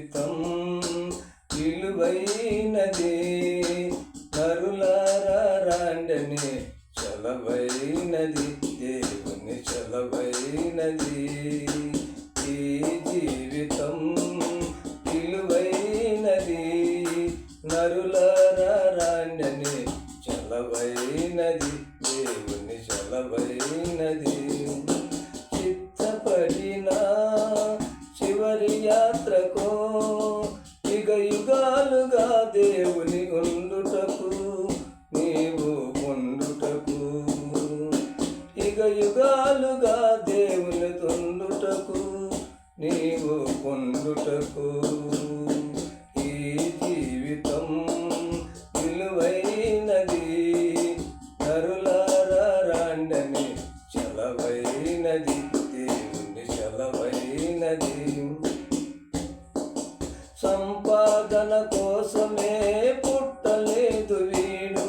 జీవితం విలువైనది, నరులారా రాండని చలవైనది, దేవుని చలవైనది. ఈ జీవితం విలువైనది, నరులారా రాండని చలవైనది, దేవుని చలవైనది. చిత్తపడిన చివరి యాత్రకు యుగ యుగాలుగా దేవుని ఉండుటకు, నీవు ఉండుటకు, యుగ యుగాలుగా దేవుని ఉండుటకు, నీవు ఉండుటకు. ఈ జీవితం విలువైనది, నరులారా రాండని చలవైనది, దేవుని చలవైనది. సంపాదన కోసమే పుట్టలేదు వీడు,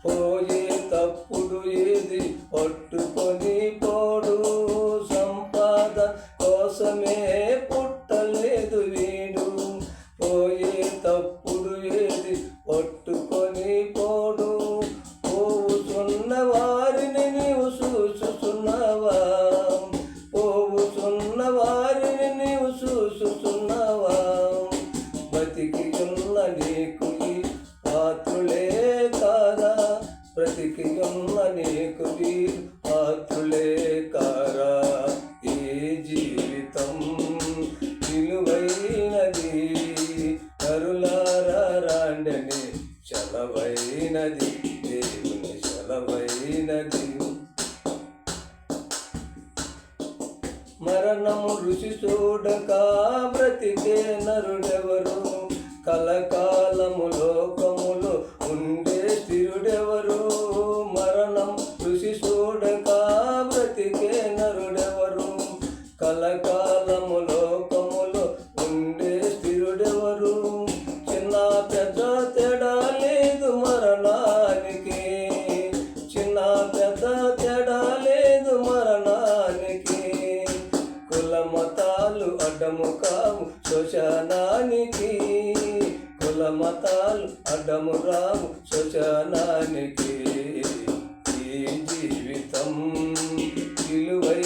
పోయేటప్పుడు ఏది పట్టుకొని పోడు. సంపాదన కోసమే పుట్టలేదు వీడు, పోయేటప్పుడు ఏది పట్టుకొని పోడు. పోవుతున్న వారిని నీవు చూసుచున్నావా, పోవుతున్న వారిని నీవు చూసుచున్నావా. బ్రతికి ఉన్న నీకు ఈ పాత్రులే కాదా, బ్రతికి ఉన్న నీకు ఈ పాత్రులే కారా. ఈ జీవితం విలువైనది, నరులారా రాండని చలవైనది, దేవుని చలవైనది. మరణము రుచి చూడక బ్రతికే నరుడెవరు, కలకాలము లోకములో ఉండే స్థిరుడెవరు. మరణం రుచి చూడక బ్రతికే నరుడెవరు, కలకాలము లోకములో ఉండే స్థిరుడెవరు. చిన్న పెద్ద తేడా లేదు మరణానికి, చిన్న పెద్ద తేడా లేదు మరణానికి. కుల మతాలు అడ్డము కావు శ్మశానానికి, కుల మతాలు అడ్డము రావు శ్మశానానికి. ఈ జీవితం విలువై